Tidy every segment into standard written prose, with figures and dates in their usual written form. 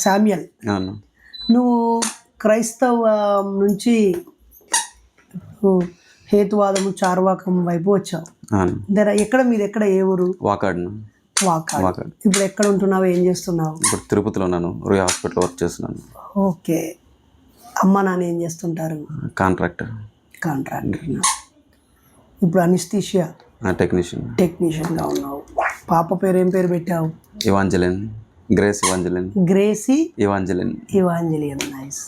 Samuel, అవును. నువ్వు క్రైస్తవం నుంచి నువ్వు హేతువాదము చార్వాకం వైపు వచ్చావు. అవును. ఎక్కడ మీది ఎక్కడ ఏ ఊరు? వాకాడును. వాకాడ్. ఇప్పుడు ఎక్కడ ఉంటున్నావు, ఏం చేస్తున్నావు? ఇప్పుడు తిరుపతిలో ఉన్నాను, రుయ్ హాస్పిటల్ వర్క్ చేస్తున్నాను. ఓకే. అమ్మ నాన్న ఏం చేస్తుంటారు? కాంట్రాక్టర్. ఇప్పుడు అనిస్థీషియా టెక్నీషియన్గా ఉన్నావు. పాప పేరు ఏం పేరు పెట్టావు? ఇవాంజలిన్. గ్రేసీ ఇవాంజలియన్. నైస్.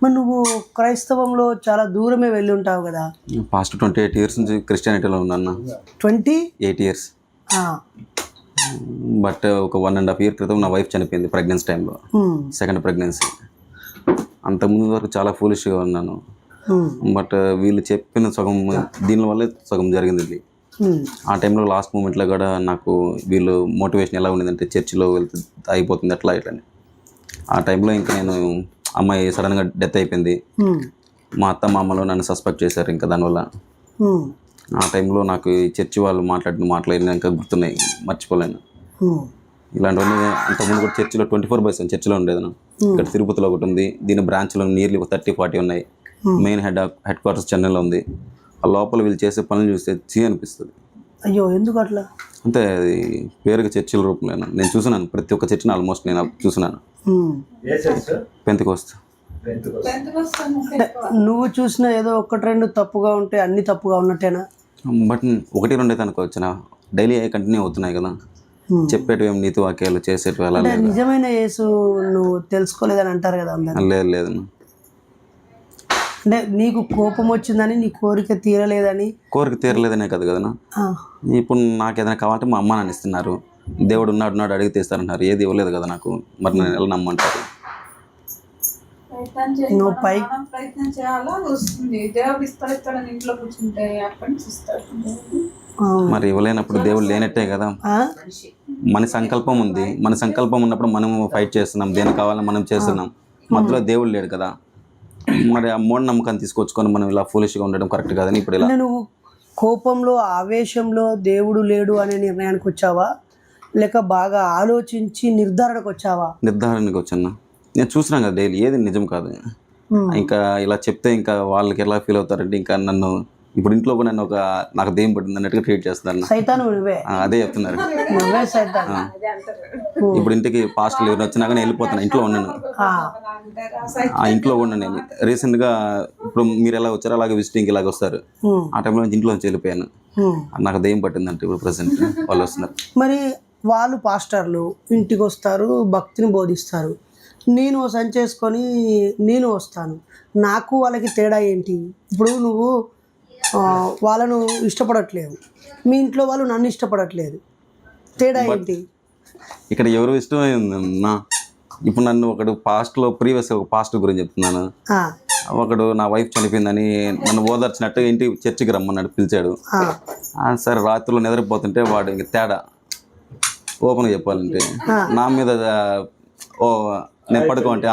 మరి నువ్వు క్రైస్తవంలో చాలా దూరమే వెళ్ళి ఉంటావు కదా? పాస్ట్ 28 years నుంచి క్రిస్టియానిటీలో ఉన్నాను. 28 years. బట్ ఒక 1.5 year క్రితం నా వైఫ్ చనిపోయింది ప్రెగ్నెన్సీ టైంలో, సెకండ్ ప్రెగ్నెన్సీ. అంతకుముందు వరకు చాలా ఫూలిష్గా ఉన్నాను. బట్ వీళ్ళు చెప్పిన సగం దీనివల్లే సగం జరిగింది ఇది. ఆ టైంలో లాస్ట్ మూమెంట్లో కూడా నాకు వీళ్ళు మోటివేషన్ ఎలా ఉండేదంటే చర్చిలో వెళ్తే అయిపోతుంది అట్లా ఇట్లని. ఆ టైంలో ఇంకా నేను అమ్మాయి సడన్గా డెత్ అయిపోయింది. మా అత్త మామలో నన్ను సస్పెక్ట్ చేశారు ఇంకా దానివల్ల. ఆ టైంలో నాకు ఈ చర్చి వాళ్ళు మాట్లాడిన మాటలు ఇంకా గుర్తున్నాయి, మర్చిపోలేను. ఇలాంటివన్నీ అంతకుముందు కూడా చర్చిలో 24/7 చర్చిలో ఉండేది. ఇక్కడ తిరుపతిలో ఒకటి ఉంది, దీని బ్రాంచ్లో నియర్లీ 30-40 ఉన్నాయి. మెయిన్ హెడ్ క్వార్టర్స్ చెన్నైలో ఉంది. ఆ లోపల వీళ్ళు చేసే పనులు చూస్తే అనిపిస్తుంది. అయ్యో, ఎందుకు అట్లా? అంటే అది పేరుగా చర్చిల రూపంలో నేను చూసినాను. ప్రతి ఒక్క చర్చిని ఆల్మోస్ట్ నేను చూసినాను. పెంతెకోస్తు. నువ్వు చూసిన ఏదో 1-2 తప్పుగా ఉంటే అన్ని తప్పుగా ఉన్నట్టేనా? బట్ 1-2 అయితే అనుకోవచ్చునా, డైలీ కంటిన్యూ అవుతున్నాయి కదా. చెప్పేటివి ఏం నీతి వాక్యాలు, చేసేటివి అలా లేదు. నిజమైన యేసు నువ్వు తెలుసుకోలేదని అంటారు కదా అందరూ. లేదు. అంటే నీకు కోపం వచ్చిందని, నీ కోరిక తీరలేదనే కదా కదనా. ఇప్పుడు నాకు ఏదైనా కావాలంటే మా అమ్మ నాన్న ఇస్తున్నారు. దేవుడు ఉన్నాడు అడిగితే ఇస్తారంటారు. ఏది ఇవ్వలేదు కదా నాకు, మరి నేను ఎలా నమ్మంటారు? నువ్వు ప్రయత్నం చేయాలా, వస్తుంది. దేవుడు ఇస్తాడని ఇంట్లో కూర్చుంటే అక్కడి నుంచి ఇస్తాడు. మరి ఇవ్వలేనప్పుడు దేవుడు లేనట్టే కదా. మన సంకల్పం ఉంది, మన సంకల్పం ఉన్నప్పుడు మనం ఫైట్ చేస్తున్నాం, దేనికి కావాలని మనం చేస్తున్నాం. మధ్యలో దేవుడు లేడు కదా. మరి ఆ మూఢ నమ్మకాన్ని తీసుకొచ్చుకొని మనం ఇలా ఫూలిష్గా ఉండడం కరెక్ట్ కాదని ఇప్పుడు ఇలా. నువ్వు కోపంలో, ఆవేశంలో దేవుడు లేడు అనే నిర్ణయానికి వచ్చావా, లేక బాగా ఆలోచించి నిర్ధారణకు వచ్చావా? నిర్ధారణకు వచ్చాను. నేను చూసినాను కదా డైలీ, ఏది నిజం కాదు. ఇంకా ఇలా చెప్తే ఇంకా వాళ్ళకి ఎలా ఫీల్ అవుతారంటే, ఇంకా నన్ను ఇప్పుడు ఇంట్లో కూడా నన్ను నాకు దెయ్యం పట్టింది అన్నట్టుగా ట్రీట్ చేస్తున్నారు. అదే చెప్తున్నారు. ఇప్పుడు ఇంటికి పాస్టర్లు ఎవరు వచ్చినా కానీ వెళ్ళిపోతాను, ఇంట్లో ఉన్నాను. ఇంట్లో ఉన్నాను నేను. రీసెంట్గా ఇప్పుడు మీరు ఎలా వచ్చారో అలాగే విజిటింగ్కి ఇలాగ వస్తారు. ఆ టైంలో ఇంట్లో నుంచి వెళ్ళిపోయాను. నాకు దెయ్యం పట్టిందంటే ఇప్పుడు ప్రెసెంట్ వాళ్ళు వస్తున్నారు. మరి వాళ్ళు పాస్టర్లు ఇంటికి వస్తారు, భక్తిని బోధిస్తారు. నేను సంచేసుకొని నేను వస్తాను, నాకు వాళ్ళకి తేడా ఏంటి? ఇప్పుడు నువ్వు వాళ్ళను ఇష్టపడట్లేదు, మీ ఇంట్లో వాళ్ళు నన్ను ఇష్టపడట్లేదు, తేడా ఏంటి? ఇక్కడ ఎవరు ఇష్టమై ఉందన్నా. ఇప్పుడు నన్ను ఒకడు ప్రీవియస్ ఒక పాస్టర్ గురించి చెప్తున్నాను. ఒకడు నా వైఫ్ చనిపోయిందని నన్ను ఓదార్చినట్టు ఇంటికి చర్చికి రమ్మన్నాడు, పిలిచాడు. సరే రాత్రులు నిద్రపోతుంటే వాడు ఇంక తేడా ఓపెన్గా చెప్పాలంటే నా మీద నేను పడుకోంటే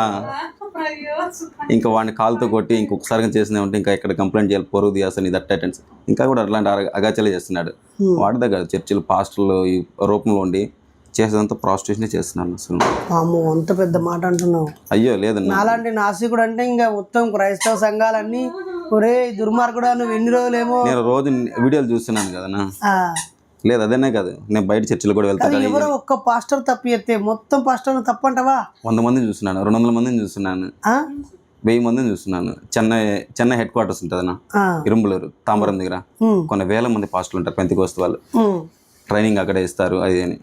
ఇంకా వాడిని కాలుతో కొట్టి ఇంకొకసారిగా చేసినా ఉంటే ఇంకా ఇక్కడ కంప్లైంట్ చేయాలి, పొరుగు తీయాల్సిన ఇది అటెండెన్స్ ఇంకా కూడా అట్లాంటి అగాచాలే చేస్తున్నాడు. వాడి దగ్గర చర్చిలు పాస్టర్లు ఈ రూపంలో ఉండి చేసేదంతా ప్రాస్టిట్యూషన్ చేస్తున్నాను. అసలు అంత పెద్ద మాట అంటున్నావు? అయ్యో లేదన్నా, అలాంటి నాసికుడు అంటే ఇంకా మొత్తం క్రైస్తవ సంఘాలన్నీ ఒరే దుర్మార్గుడా నువ్వు ఎన్ని రోజులేమో. నేను రోజు వీడియోలు చూస్తున్నాను కదనా. లేదు అదేనే కాదు, నేను బయట చర్చిలు కూడా వెళ్తాను. ఎవరో ఒక్క పాస్టర్ తప్పు చెప్తే మొత్తం పాస్టర్ తప్పంటావా? 100 మందిని చూస్తున్నాను, 200 మందిని చూస్తున్నాను, 1000 మందిని చూస్తున్నాను. చెన్నై హెడ్ క్వార్టర్స్ ఉంటుందన్నా, ఇరుంబులూరు తాంబరం దగ్గర కొన్ని వేల మంది పాస్టర్లు ఉంటారు, పెంతెకోస్తు వాళ్ళు. ట్రైనింగ్ అక్కడే ఇస్తారు. అది అని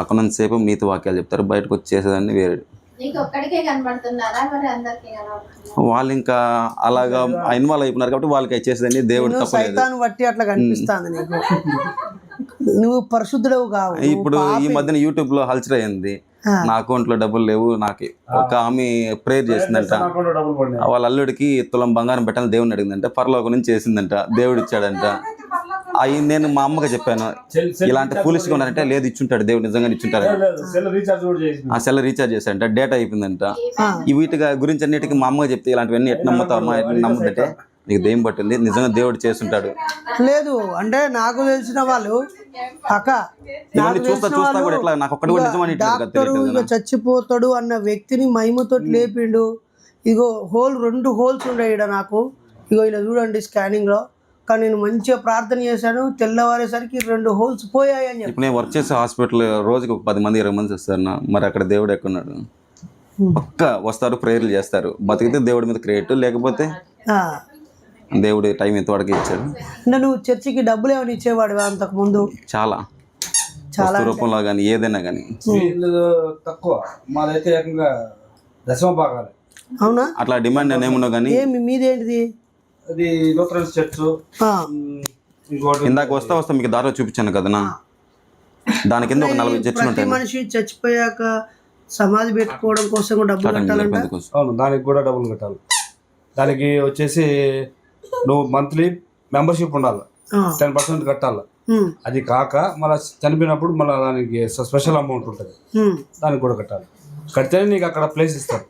అక్కడ నుంచి సేపు నీతి వాక్యాలు చెప్తారు, బయటకు వచ్చి చేసేదాన్ని వేరే. వాళ్ళు ఇంకా అలాగా ఇన్వాల్వ్ అయిపోయినారు కాబట్టి వాళ్ళకి చేసేదాన్ని దేవుడు తప్పలేదు బట్టి అట్లా కనిపిస్తుంది నీకు. నువ్వు పరిశుద్ధుడవు కావు. ఇప్పుడు ఈ మధ్యన యూట్యూబ్ లో హల్చర్ అయింది, నా అకౌంట్ లో డబ్బులు లేవు. నాకు ఒక ఆమె ప్రేయర్ చేసిందంట, వాళ్ళ అల్లుడికి తులం బంగారం పెట్టాలని దేవుడిని అడిగిందంట, పరలోకం నుంచి చేసిందంట, దేవుడు ఇచ్చాడంట. అవి నేను మా అమ్మగా చెప్పాను, ఇలాంటి ఫూలిష్గా ఉన్నారంటే లేదు ఇచ్చుంటాడు దేవుడు, నిజంగా ఇచ్చుంటారు. ఆ సెల్ రీఛార్జ్ చేశాడంట, డేటా అయిపోయిందంట. ఈ వీటి గురించి అన్నిటికీ మా అమ్మగా చెప్తే ఇలాంటివన్నీ ఎట్లా నమ్ముతావమ్మా, ఎట్లా నమ్ముదంటే నీకు దెయ్యం పట్టింది, నిజంగా దేవుడు చేస్తుంటాడు. లేదు అంటే నాకు తెలిసిన వాళ్ళు అక్క ఇవన్నీ చూస్తా చూస్తా కూడా ఇట్లా నాకు ఒక్కటి కూడా నిజమని డాక్టరు ఇక చచ్చిపోతాడు అన్న వ్యక్తిని మహిమతో లేపిండు. ఇగో రెండు హోల్స్ ఉండే ఇక్కడ నాకు, ఇగో ఇలా చూడండి స్కానింగ్ లో. కానీ నేను మంచిగా ప్రార్థన చేశాను, తెల్లవారేసరికి 2 హోల్స్ పోయాయి అని చెప్పి. ఇప్పుడు నేను వర్క్ చేసే హాస్పిటల్ రోజుకి ఒక 10 మంది 20 మంది వస్తారు నా. మరి అక్కడ దేవుడు ఎక్కడున్నాడు? పక్క వస్తారు, ప్రేయర్లు చేస్తారు. బతికితే దేవుడి మీద క్రియేట్, లేకపోతే దేవుడు టైం ఎంత వరకు ఇచ్చాడు. అంటే నువ్వు చర్చికి డబ్బులు ఏమైనా ఇచ్చేవాడు అంతకు ముందు? చాలా రూపంలో కానీ ఏదైనా కానీ. తక్కువ, మాదైతే ఏకంగా దశమ భాగాలు. అవునా? అట్లా డిమాండ్ నేను ఏమున్నా కానీ. మీదేంటిది? అది లూథరన్ చర్చ్. ఇందాక వస్తా మీకు దారిలో చూపించాను కదనా, దాని కింద ఒక 40 చర్చిలు ఉంటాయి. మనిషి చచ్చిపోయాక సమాధి పెట్టుకోవడం కోసం కూడా డబ్బులు కట్టాలంట. అవును, దానికి కూడా డబ్బులు కట్టాలి. దానికి వచ్చేసి నువ్వు మంత్లీ మెంబర్షిప్ ఉండాలి, 10% కట్టాలి. అది కాక మళ్ళీ చనిపోయినప్పుడు మళ్ళీ దానికి స్పెషల్ అమౌంట్ ఉంటుంది, దానికి కూడా కట్టాలి. కడితేనే నీకు అక్కడ ప్లేస్ ఇస్తారు.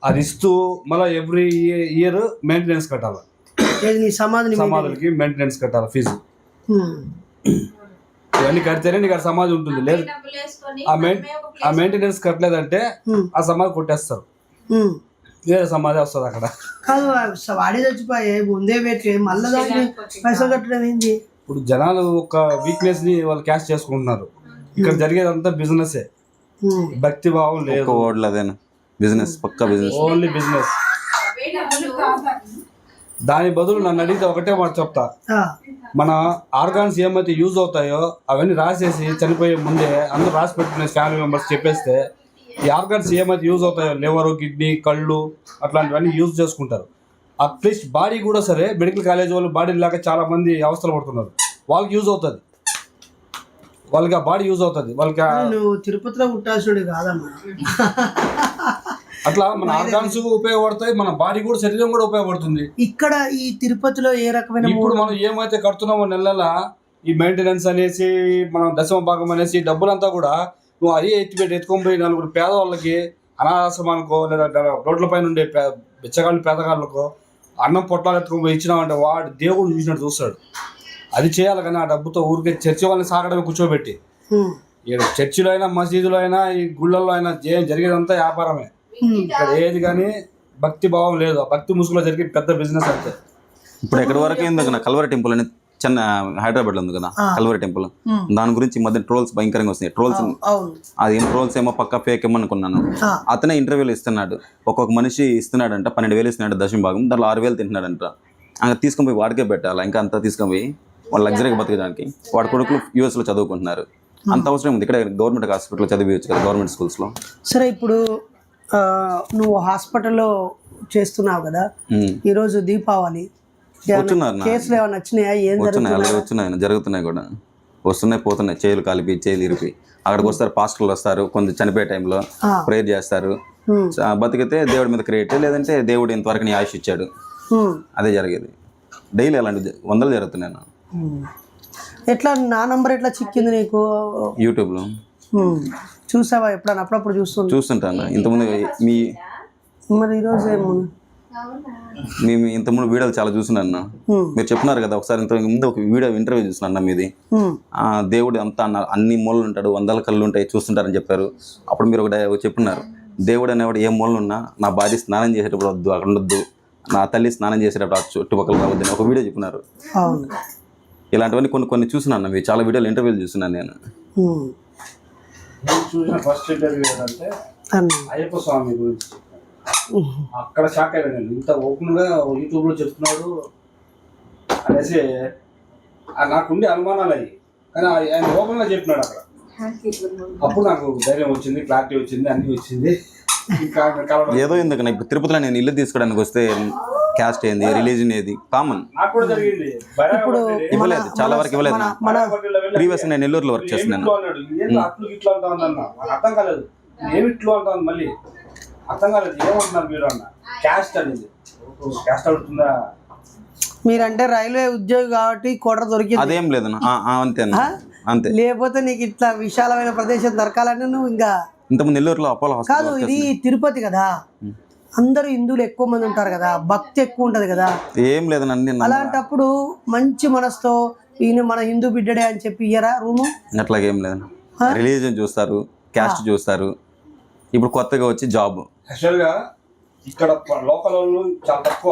అది ఇస్తూ మళ్ళీ ఎవ్రీ ఇయర్ మెయింటెనెన్స్ కట్టాలి. సమాధులకి మెయింటెనెన్స్ కట్టాలి, ఫీజు. ఇవన్నీ కడితేనే నీకు అక్కడ సమాధి ఉంటుంది. లేదు ఆ మెయింటెనెన్స్ కట్టలేదంటే ఆ సమాధి కొట్టేస్తారు, వేరే సమాధి వస్తుంది అక్కడ. కాదు వాడి చచ్చిపోయే ముందే పెట్టి మళ్ళీ దాన్ని పైసలు కట్టడం ఏంది? ఇప్పుడు జనాలు ఒక వీక్నెస్ ని వాళ్ళు క్యాష్ చేసుకుంటున్నారు. ఇక్కడ జరిగేదంతా బిజినెస్, భక్తి భావం లేదు. అదేనా బిజినెస్, పక్కా బిజినెస్, ఓన్లీ బిజినెస్. దాని బదులు నన్ను అడిగితే ఒకటే మాట చెప్తా, మన ఆర్గాన్స్ ఏమైతే యూజ్ అవుతాయో అవన్నీ రాసేసి చనిపోయే ముందే అందరూ రాసి పెట్టుకునే ఫ్యామిలీ మెంబర్స్ చెప్పేస్తే ఈ ఆర్గాన్స్ ఏమైతే యూజ్ అవుతాయో లివరు, కిడ్నీ, కళ్ళు అట్లాంటివన్నీ యూజ్ చేసుకుంటారు. అట్లీస్ట్ బాడీ కూడా సరే, మెడికల్ కాలేజ్ వాళ్ళు బాడీ లాగా చాలా మంది అవస్థలు పడుతున్నారు, వాళ్ళకి యూజ్ అవుతుంది, వాళ్ళకి ఆ బాడీ యూజ్ అవుతుంది వాళ్ళకి. నువ్వు తిరుపతిలో పుట్టాల్సిన కాదమ్మా. అట్లా మన ఆర్గాన్స్ ఉపయోగపడతాయి, మన బాడీ కూడా, శరీరం కూడా ఉపయోగపడుతుంది. ఇక్కడ ఈ తిరుపతిలో ఏ రకమైన ఇప్పుడు మనం ఏమైతే కడుతున్నామో నెల ఈ మెయింటెనెన్స్ అనేసి, మనం దశమ భాగం అనేసి డబ్బులంతా కూడా నువ్వు అదే ఎత్తుకొని పోయి 4 పేదవాళ్ళకి, అనాథాశ్రమానికో లేదా రోడ్ల పైన ఉండే బిచ్చగాళ్ళు పేదగాళ్ళకో అన్నం పొట్లాలు ఎత్తుకొని పోయి ఇచ్చినామంటే వాడు దేవుడు చూసినట్టు చూస్తాడు. అది చేయాలి. కానీ ఆ డబ్బుతో ఊరికే చర్చి వాళ్ళని సాగడమే కూర్చోబెట్టి, చర్చిలో అయినా మసీదులో అయినా ఈ గుళ్ళల్లో అయినా జరిగేదంతా వ్యాపారమే. ఇక్కడ ఏది కానీ భక్తి భావం లేదు. ఆ భక్తి ముసుగులో జరిగే పెద్ద బిజినెస్ అంతే. ఇప్పుడు ఎక్కడి వరకు ఏందో కల్వరి టెంపుల్ అని చిన్న హైదరాబాద్ లో ఉంది కదా, కల్వరి టెంపుల్. దాని గురించి ఈ మధ్య ట్రోల్స్ భయంకరంగా వస్తున్నాయి. ట్రోల్స్ అది ఏం ట్రోల్స్ ఏమో పక్కా ఫేక్ ఏమో అనుకున్నాను. అతనే ఇంటర్వ్యూలు ఇస్తున్నాడు, ఒక్కొక్క మనిషి ఇస్తున్నాడంట, 12,000 ఇస్తున్నాడు దశమ భాగం, దాంట్లో 6,000 తింటున్నాడంట. ఇంకా తీసుకొని పోయి వాడికే పెట్టాలి, ఇంకా అంతా తీసుకొని పోయి వాళ్ళు లగ్జరీగా బతకడానికి. వాడి కొడుకులు US లో చదువుకుంటున్నారు. అంత అవసరం ఉంది. ఇక్కడ గవర్నమెంట్ హాస్పిటల్లో చదివచ్చు కదా, గవర్నమెంట్ స్కూల్స్లో. సరే, ఇప్పుడు నువ్వు హాస్పిటల్లో చేస్తున్నావు కదా, ఈరోజు దీపావళి కేసులు ఏమైనా వచ్చినాయా? ఏం వచ్చినాయి, జరుగుతున్నాయి కూడా, వస్తున్నాయి పోతున్నాయి. చేతులు కాలిపి చేతులు ఇరిపి అక్కడికి వస్తారు, పాస్టర్లు వస్తారు, కొంచెం చనిపోయే టైంలో ప్రేయర్ చేస్తారు. బతికితే దేవుడి మీద క్రియేట్, లేదంటే దేవుడు ఇంతవరకు నీ ఆయుష్ ఇచ్చాడు, అదే జరిగేది. డైలీ అలాంటి 100 జరుగుతున్నాయి. ఎట్లా నా నంబర్ ఎట్లా చిక్కింది నీకు? యూట్యూబ్లో చూసావా ఎప్పుడన్నా? అప్పుడప్పుడు చూస్తుంటాను. ఇంతకుముందు మరి ఈరోజు మేము ఇంతకుముందు వీడియోలు చాలా చూసినాన్న. మీరు చెప్పినారు కదా ఒకసారి, ఇంతకుముందు ఒక వీడియో ఇంటర్వ్యూ చూసిన మీది. దేవుడు అంతా అన్ని మూలలు ఉంటాడు, 100 కళ్ళు ఉంటాయి చూస్తుంటారని చెప్పారు. అప్పుడు మీరు ఒక చెప్పున్నారు, దేవుడు అనేవాడు ఏ మూలనున్నా నా భార్య స్నానం చేసేటప్పుడు వద్దు, అక్కడ ఉండొద్దు, నా తల్లి స్నానం చేసేటప్పుడు చుట్టుపక్కల రావద్దు అని ఒక వీడియో చెప్పినారు. ఇలాంటివన్నీ కొన్ని చూసినాను. మీరు చాలా వీడియోలు ఇంటర్వ్యూలు చూసినాను నేను. చూసిన ఫస్ట్ ఇంటర్వ్యూ ఏంటంటే అయ్యప్ప స్వామి గురించి. అక్కడ షాక్ అయ్యాను నేను, ఇంత ఓపెన్ గా యూట్యూబ్ లో చెప్తున్నాడు అనేసి. నాకుండే అనుమానాలు అయ్యి, కానీ ఆయన ఓపెన్ గా చెప్పినాడు అక్కడ. అప్పుడు నాకు ధైర్యం వచ్చింది, క్లారిటీ వచ్చింది, అన్ని వచ్చింది. ఏదో ఎందుకు ఇప్పుడు తిరుపతిలో నేను ఇల్లు తీసుకోవడానికి వస్తే క్యాస్ట్ ఏంది, రిలీజన్ ఏది కామన్ నాకు కూడా జరిగింది. ఇవ్వలేదు, చాలా వరకు ఇవ్వలేదు. ప్రీవియస్ నేను నెల్లూరులో వర్క్ చేస్తున్నాను. అట్లు ఇట్లా అంటా ఉందన్న, నాకు అర్థం కాలేదు. ఏమి ఇట్లు అంటాను, మళ్ళీ అర్థం కాలేదు. ఏమంటున్నారు మీరు అన్న? క్యాస్ట్ అనేది క్యాస్ట్ అవుతుందా? మీరంటే రైల్వే ఉద్యోగి కాబట్టి కోట దొరికింది. అదేం లేదు, అంతే అంతే. లేకపోతే నీకు ఇట్లా విశాలమైన ప్రదేశం దొరకాలని నువ్వు ఇంకా ఇంతకుముందు నెల్లూరులో అపోలో కాదు, ఇది తిరుపతి కదా, అందరూ హిందువులు ఎక్కువ మంది ఉంటారు కదా, భక్తి ఎక్కువ ఉంటుంది కదా, ఏం లేదని అన్ని అలాంటప్పుడు మంచి మనసుతో ఈయన మన హిందూ బిడ్డడే అని చెప్పి ఇయ్యరా రూము? అట్లాగేం లేదని రిలీజియన్ చూస్తారు, క్యాస్ట్ చూస్తారు. ఇప్పుడు కొత్తగా వచ్చి జాబ్ యాక్చువల్గా ఇక్కడ లోకల్ వాళ్ళు చాలా తక్కువ,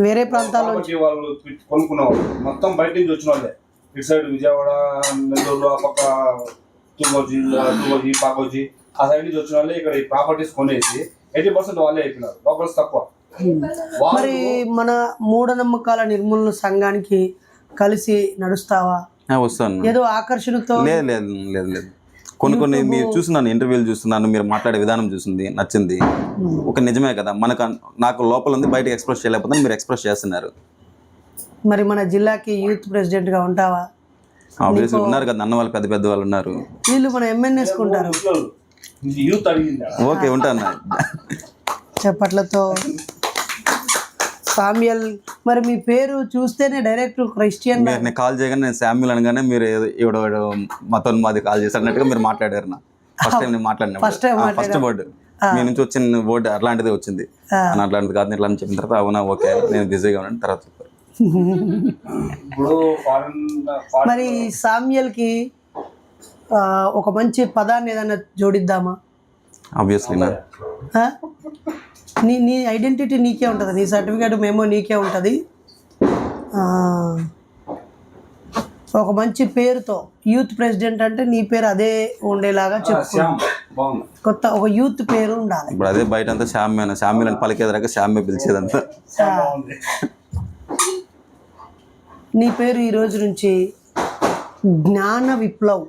వేరే ప్రాంతాల్లో కాబట్టి వాళ్ళు కొనుక్కున్న వాళ్ళు మొత్తం బయట నుంచి వచ్చిన వాళ్ళే. ఇటు సైడ్ విజయవాడ, నెల్లూరు, ఆ పక్క తుంగోజీ, పాకోజీ ఆ సైడ్ నుంచి వచ్చిన వాళ్ళే ఇక్కడ ఈ ప్రాపర్టీస్ కొనేసి 80% వాళ్ళే అయిపోయినారు, లోకల్స్ తక్కువ. మరి మన మూఢనమ్మకాల నిర్మూలన సంఘానికి కలిసి నడుస్తావా? వస్తాను. ఏదో ఆకర్షణతో లేదు లేదు లేదు లేదు కొన్ని మీరు చూస్తున్నాను, ఇంటర్వ్యూలు చూస్తున్నాను, మీరు మాట్లాడే విధానం చూసింది నచ్చింది. ఒక నిజమే కదా, నాకు లోపల ఉంది, బయటకు ఎక్స్ప్రెస్ చేయలేకపోతే మీరు ఎక్స్ప్రెస్ చేస్తున్నారు. మరి మన జిల్లాకి యూత్ ప్రెసిడెంట్ గా ఉంటావా? ఆబ్వియస్లీ ఉన్నారు కదా, అన్న వాళ్ళు పెద్ద పెద్ద వాళ్ళు ఉన్నారు. వీళ్ళు మన ఎమ్మెన్యేసుకుంటారు. యూత్ అడిగింది ఓకే ఉంటాను. చెప్పట్లతో సామ్యల్, మరి మీ పేరు చూస్తేనే డైరెక్ట్ క్రిస్టియన్. మీరు నేను కాల్ చేయగానే నేను శామ్యుల్ అనగానే మీరు ఏదో మతం మాది కాల్ చేశారన్నట్టుగా మీరు మాట్లాడారు. నా ఫస్ట్ టైం నేను మాట్లాడిన ఫస్ట్ వర్డ్ మీ నుంచి వచ్చిన వర్డ్ అట్లాంటిది వచ్చింది. అట్లాంటిది కాదు ఇట్లా అని చెప్పిన తర్వాత అవునా ఓకే నేను బిజీగా ఉన్నాను తర్వాత చెప్పారు. మరి సామ్యల్ కి ఒక మంచి పదాన్ని ఏదైనా జోడిద్దామా? ఆబ్వియస్లీ నీ ఐడెంటిటీ నీకే ఉంటుంది, నీ సర్టిఫికేట్ మేమో నీకే ఉంటుంది. ఒక మంచి పేరుతో యూత్ ప్రెసిడెంట్ అంటే నీ పేరు అదే ఉండేలాగా చెప్పుకో. కొత్త ఒక యూత్ పేరు ఉండాలి. ఇప్పుడు అదే బయట అంతా శామ్యుల్ అని పలికేదాకా శామ్య పిలిచేదంతా. నీ పేరు ఈ రోజు నుంచి జ్ఞాన విప్లవ్